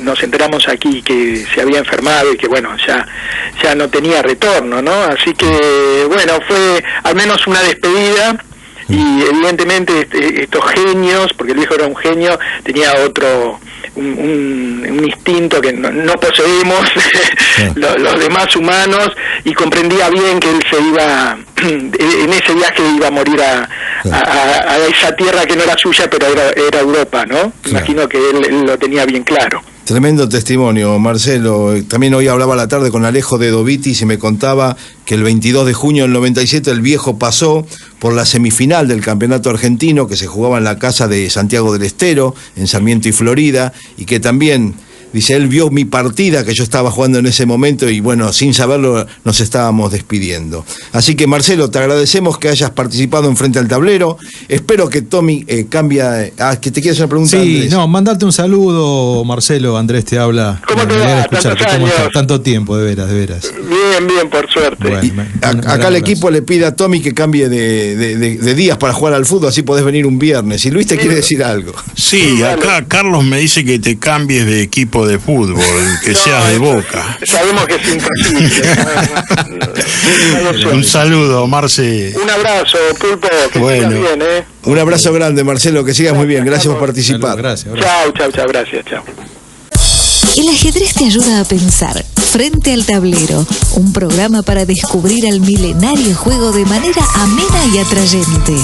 nos enteramos aquí que se había enfermado y que bueno, ya no tenía retorno, ¿no? Así que bueno, fue al menos una despedida. Y evidentemente estos genios, porque el viejo era un genio, tenía un instinto que no poseemos los demás humanos, y comprendía bien que él se iba, en ese viaje iba a morir a esa tierra que no era suya, pero era Europa, ¿no? Claro. Imagino que él lo tenía bien claro. Tremendo testimonio, Marcelo. También hoy hablaba a la tarde con Alejo de Dovitis y me contaba que el 22 de junio del 97 el viejo pasó por la semifinal del campeonato argentino que se jugaba en la casa de Santiago del Estero, en Sarmiento y Florida, y que también, dice, él vio mi partida que yo estaba jugando en ese momento y bueno, sin saberlo nos estábamos despidiendo. Así que Marcelo, te agradecemos que hayas participado en Frente al Tablero. Espero que Tommy cambie. Que te quieras una pregunta. Sí, Andrés. No, mandarte un saludo, Marcelo. Andrés te habla. ¿Cómo te va? Escucharte. ¿Cómo estás? Tanto tiempo, de veras. Bien, por suerte. Bueno, acá el equipo le pide a Tommy que cambie de días para jugar al fútbol, así podés venir un viernes. Y Luis te quiere decir algo. Sí, acá Carlos me dice que te cambies de equipo de fútbol, que seas de Boca. Sabemos que es imposible. Un saludo, Marce. Un abrazo, Pulpo, que bueno. sigas bien, ¿eh? Un abrazo grande, Marcelo, que sigas muy bien. Gracias por participar. Gracias. Chao, gracias, chao. El ajedrez te ayuda a pensar. Frente al Tablero, un programa para descubrir al milenario juego de manera amena y atrayente.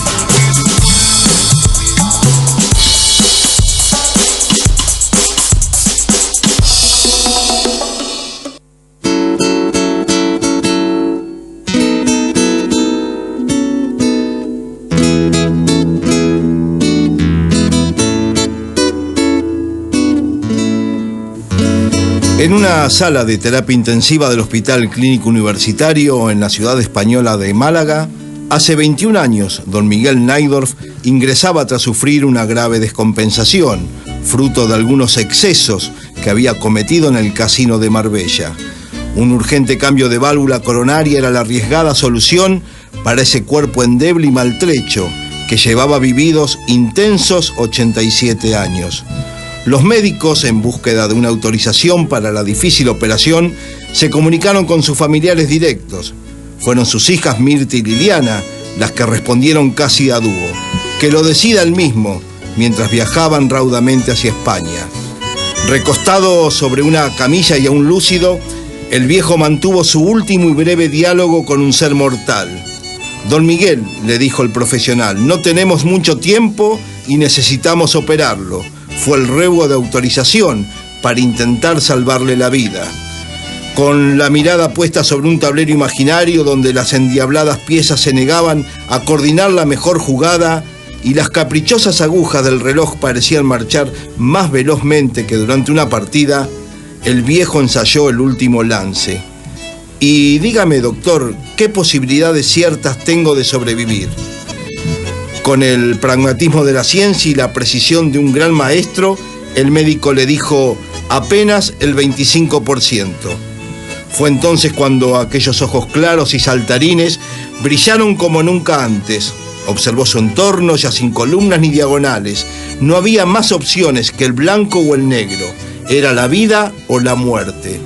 En una sala de terapia intensiva del Hospital Clínico Universitario en la ciudad española de Málaga, hace 21 años, don Miguel Naidorf ingresaba tras sufrir una grave descompensación, fruto de algunos excesos que había cometido en el casino de Marbella. Un urgente cambio de válvula coronaria era la arriesgada solución para ese cuerpo endeble y maltrecho que llevaba vividos intensos 87 años. Los médicos, en búsqueda de una autorización para la difícil operación, se comunicaron con sus familiares directos. Fueron sus hijas Mirta y Liliana las que respondieron casi a dúo. Que lo decida él mismo, mientras viajaban raudamente hacia España. Recostado sobre una camilla y aún lúcido, el viejo mantuvo su último y breve diálogo con un ser mortal. Don Miguel, le dijo el profesional, no tenemos mucho tiempo y necesitamos operarlo. Fue el ruego de autorización para intentar salvarle la vida. Con la mirada puesta sobre un tablero imaginario donde las endiabladas piezas se negaban a coordinar la mejor jugada y las caprichosas agujas del reloj parecían marchar más velozmente que durante una partida, el viejo ensayó el último lance. Y dígame, doctor, ¿qué posibilidades ciertas tengo de sobrevivir? Con el pragmatismo de la ciencia y la precisión de un gran maestro, el médico le dijo apenas el 25%. Fue entonces cuando aquellos ojos claros y saltarines brillaron como nunca antes. Observó su entorno, ya sin columnas ni diagonales. No había más opciones que el blanco o el negro. Era la vida o la muerte.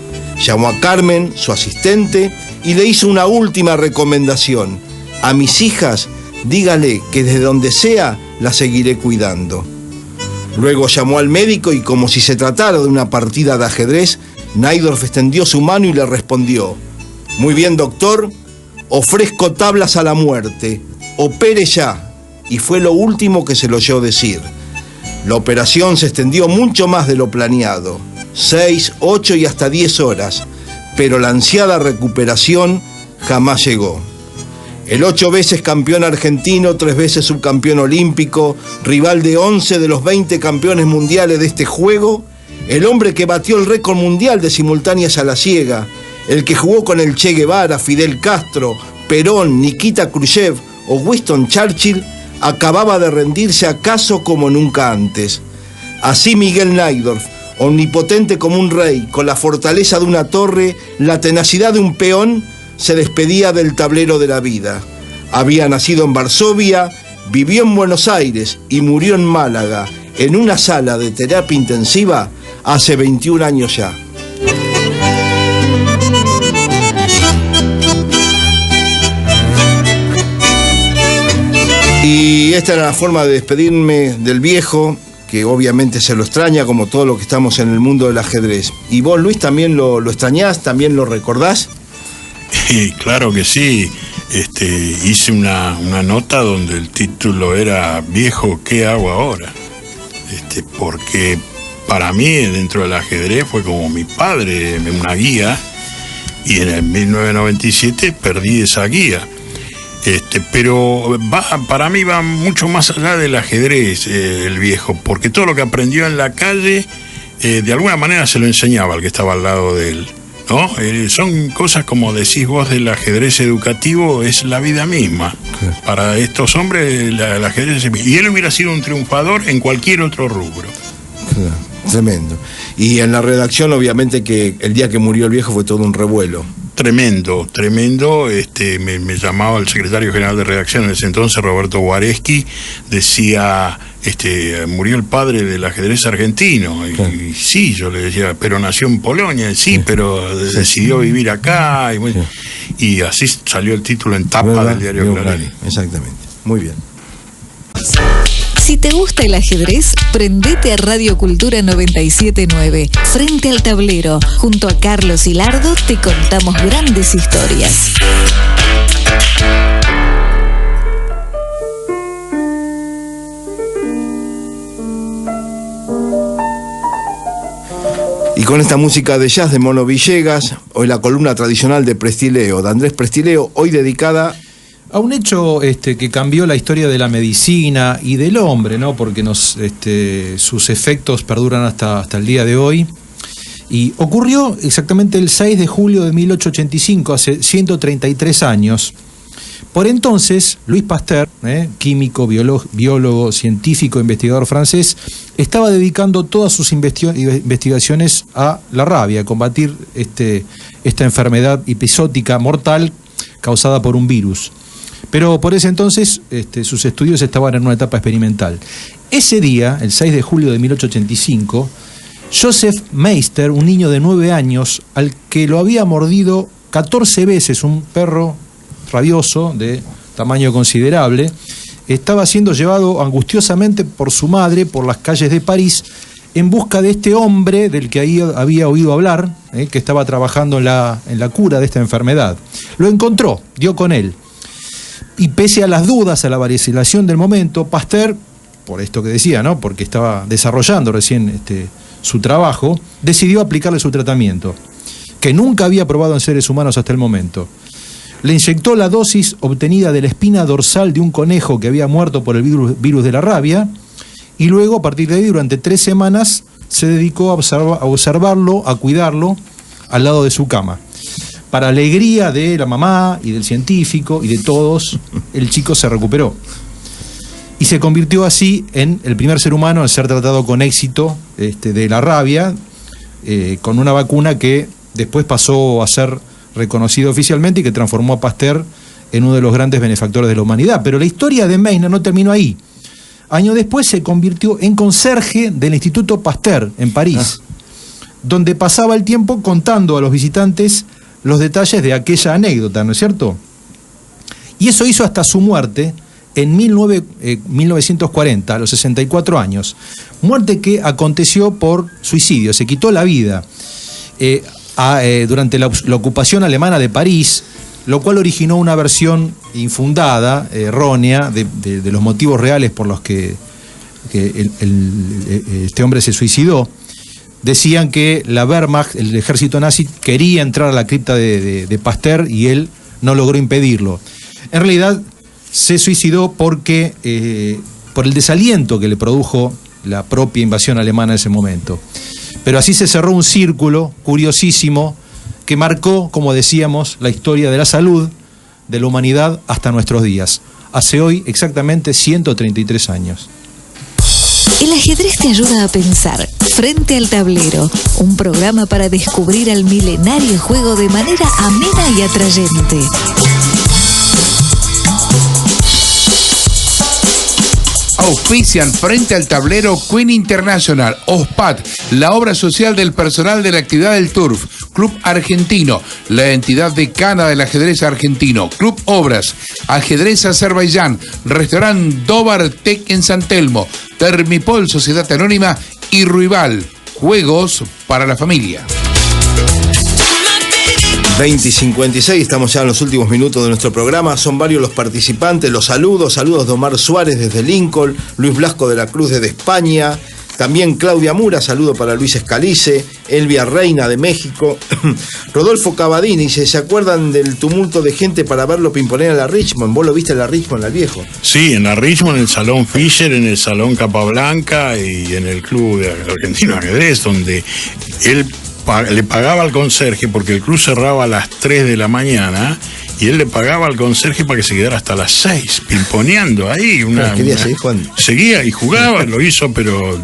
Llamó a Carmen, su asistente, y le hizo una última recomendación. A mis hijas, dígale que desde donde sea la seguiré cuidando. Luego llamó al médico y como si se tratara de una partida de ajedrez, Naidorf extendió su mano y le respondió: muy bien, doctor, ofrezco tablas a la muerte, opere ya. Y fue lo último que se lo oyó decir. La operación se extendió mucho más de lo planeado, 6, 8 y hasta 10 horas, pero la ansiada recuperación jamás llegó. El 8 veces campeón argentino, 3 veces subcampeón olímpico, rival de 11 de los 20 campeones mundiales de este juego, el hombre que batió el récord mundial de simultáneas a la ciega, el que jugó con el Che Guevara, Fidel Castro, Perón, Nikita Khrushchev o Winston Churchill, acababa de rendirse acaso como nunca antes. Así Miguel Naidorf, omnipotente como un rey, con la fortaleza de una torre, la tenacidad de un peón, se despedía del tablero de la vida. Había nacido en Varsovia, vivió en Buenos Aires y murió en Málaga, en una sala de terapia intensiva, hace 21 años ya. Y esta era la forma de despedirme del viejo, que obviamente se lo extraña, como todo lo que estamos en el mundo del ajedrez. ¿Y vos, Luis, también lo extrañás? ¿También lo recordás? Claro que sí. Hice una nota donde el título era Viejo, ¿qué hago ahora? Porque para mí, dentro del ajedrez, fue como mi padre, una guía, y en el 1997 perdí esa guía. Pero para mí va mucho más allá del ajedrez, el viejo, porque todo lo que aprendió en la calle, de alguna manera se lo enseñaba al que estaba al lado de él, ¿no? Son cosas, como decís vos, del ajedrez educativo, es la vida misma. Claro. Para estos hombres, el ajedrez es... Y él hubiera sido un triunfador en cualquier otro rubro. Claro, tremendo. Y en la redacción, obviamente, que el día que murió el viejo fue todo un revuelo. Tremendo. Me llamaba el secretario general de redacción en ese entonces, Roberto Guareschi, decía, murió el padre del ajedrez argentino. Claro. Y sí, yo le decía, pero nació en Polonia, sí, pero decidió vivir acá. Y así salió el título en tapa del diario Clarín. Exactamente, muy bien. Si te gusta el ajedrez, prendete a Radio Cultura 97.9. Frente al tablero, junto a Carlos Hilardo, te contamos grandes historias. Y con esta música de jazz de Mono Villegas, hoy la columna tradicional de Prestileo, de Andrés Prestileo, hoy dedicada a un hecho que cambió la historia de la medicina y del hombre, ¿no? Porque sus efectos perduran hasta el día de hoy. Y ocurrió exactamente el 6 de julio de 1885, hace 133 años. Por entonces, Louis Pasteur, químico, biólogo, científico, investigador francés, estaba dedicando todas sus investigaciones a la rabia, a combatir esta enfermedad episótica mortal causada por un virus. Pero por ese entonces sus estudios estaban en una etapa experimental. Ese día, el 6 de julio de 1885, Joseph Meister, un niño de 9 años, al que lo había mordido 14 veces un perro rabioso de tamaño considerable, estaba siendo llevado angustiosamente por su madre por las calles de París en busca de este hombre del que ahí había oído hablar, que estaba trabajando en la cura de esta enfermedad. Lo encontró, dio con él. Y pese a las dudas, a la vacilación del momento, Pasteur, por esto que decía, ¿no?, porque estaba desarrollando recién su trabajo, decidió aplicarle su tratamiento, que nunca había probado en seres humanos hasta el momento. Le inyectó la dosis obtenida de la espina dorsal de un conejo que había muerto por el virus de la rabia, y luego, a partir de ahí, durante 3 semanas, se dedicó a observarlo, a cuidarlo, al lado de su cama. Para alegría de la mamá y del científico y de todos, el chico se recuperó. Y se convirtió así en el primer ser humano en ser tratado con éxito de la rabia, con una vacuna que después pasó a ser reconocido oficialmente y que transformó a Pasteur en uno de los grandes benefactores de la humanidad. Pero la historia de Meissner no terminó ahí. Años después se convirtió en conserje del Instituto Pasteur en París, donde pasaba el tiempo contando a los visitantes los detalles de aquella anécdota, ¿no es cierto? Y eso hizo hasta su muerte en 1940, a los 64 años. Muerte que aconteció por suicidio, se quitó la vida durante la ocupación alemana de París, lo cual originó una versión infundada, errónea, de los motivos reales por los que este hombre se suicidó. Decían que la Wehrmacht, el ejército nazi, quería entrar a la cripta de Pasteur y él no logró impedirlo. En realidad se suicidó porque por el desaliento que le produjo la propia invasión alemana en ese momento. Pero así se cerró un círculo curiosísimo que marcó, como decíamos, la historia de la salud de la humanidad hasta nuestros días. Hace hoy exactamente 133 años. El ajedrez te ayuda a pensar. Frente al tablero, un programa para descubrir al milenario juego de manera amena y atrayente. Auspician Frente al Tablero Queen International, OSPAD, la obra social del personal de la actividad del Turf, Club Argentino, la entidad decana del ajedrez argentino, Club Obras, Ajedrez Azerbaiyán, Restaurant Dobar Tech en San Telmo, Termipol Sociedad Anónima y Ruibal, juegos para la familia. 20:56, estamos ya en los últimos minutos de nuestro programa. Son varios los participantes. Los saludos de Omar Suárez desde Lincoln, Luis Blasco de la Cruz desde España, también Claudia Mura, saludo para Luis Escalice, Elvia Reina de México, Rodolfo Cavadini dice: ¿se acuerdan del tumulto de gente para verlo pimponer a la Richmond? ¿Vos lo viste en la Richmond, al viejo? Sí, en la Richmond, en el Salón Fischer, en el Salón Capablanca y en el Club de Argentino de Ajedrez, donde él le pagaba al conserje, porque el club cerraba a las 3 de la mañana y él le pagaba al conserje para que se quedara hasta las 6 pimponeando ahí. Seguía y jugaba, lo hizo, pero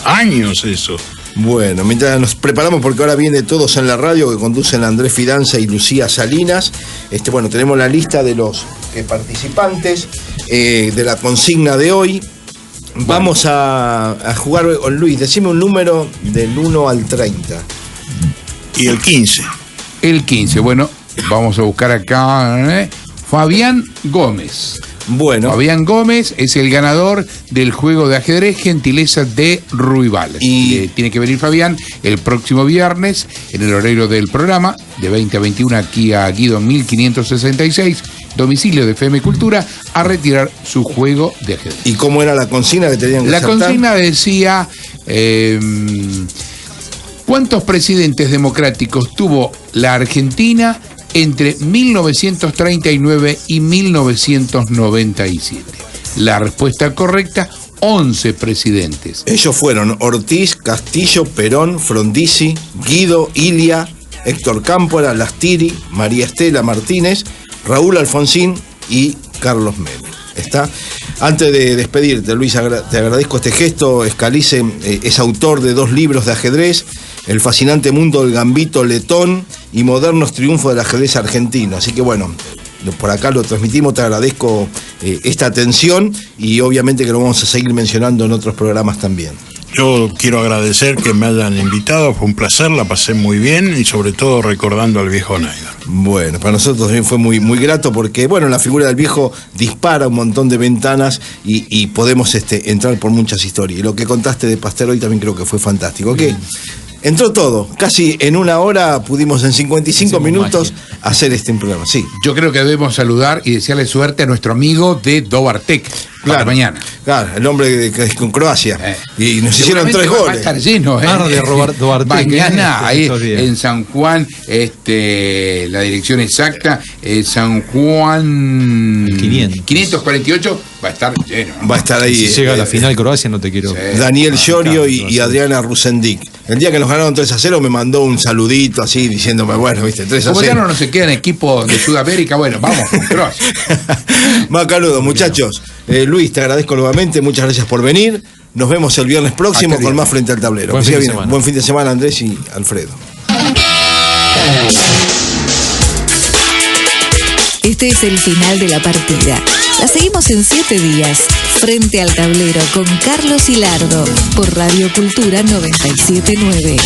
años eso. Bueno, mientras nos preparamos, porque ahora viene Todos en la Radio, que conducen Andrés Fidanza y Lucía Salinas. Bueno, tenemos la lista de los participantes de la consigna de hoy. Vamos a jugar con Luis. Decime un número del 1 al 30. Y el 15. El 15, bueno, vamos a buscar acá. Fabián Gómez. Bueno. Fabián Gómez es el ganador del juego de ajedrez, gentileza de Ruibal. Y tiene que venir Fabián el próximo viernes, en el horario del programa, de 20 a 21, aquí a Guido 1566, domicilio de FM Cultura, a retirar su juego de ajedrez. ¿Y cómo era la consigna que tenían que La acertar? consigna decía: ¿cuántos presidentes democráticos tuvo la Argentina entre 1939 y 1997? La respuesta correcta, 11 presidentes. Ellos fueron Ortiz, Castillo, Perón, Frondizi, Guido, Ilia, Héctor Cámpora, Lastiri, María Estela Martínez, Raúl Alfonsín y Carlos Menem. ¿Está? Antes de despedirte, Luis, te agradezco este gesto. Scalise es autor de 2 libros de ajedrez: El fascinante mundo del gambito letón y Modernos triunfos del ajedrez argentino. Así que bueno, por acá lo transmitimos, te agradezco esta atención y obviamente que lo vamos a seguir mencionando en otros programas también. Yo quiero agradecer que me hayan invitado, fue un placer, la pasé muy bien y sobre todo recordando al viejo Naidor. Bueno, para nosotros también fue muy, muy grato porque, bueno, la figura del viejo dispara un montón de ventanas y podemos entrar por muchas historias. Y lo que contaste de Pasteur hoy también creo que fue fantástico. ¿Ok? Entró todo, casi en una hora pudimos en 55 minutos hacer este programa. Sí. Yo creo que debemos saludar y desearle suerte a nuestro amigo de Dobartec. Claro, mañana. Claro, el hombre que es con Croacia. Y nos hicieron 3 goles. Va a estar lleno, de Dobartec. Mañana, ahí en San Juan, la dirección exacta, San Juan 548, va a estar lleno, ¿no? Va a estar ahí. Si llega a la final Croacia, no te quiero. Sí. Daniel Llorio y Adriana Rusendik. El día que nos ganaron 3-0 me mandó un saludito así diciéndome, bueno, viste, 3-0. Como ya no se quedan equipos de Sudamérica, bueno, vamos con Croacia. Más caludo, muchachos. Luis, te agradezco nuevamente, muchas gracias por venir. Nos vemos el viernes próximo con más Frente al Tablero. Buen fin de semana, Andrés y Alfredo. Este es el final de la partida. La seguimos en 7 días. Frente al Tablero con Carlos Hilardo por Radio Cultura 979.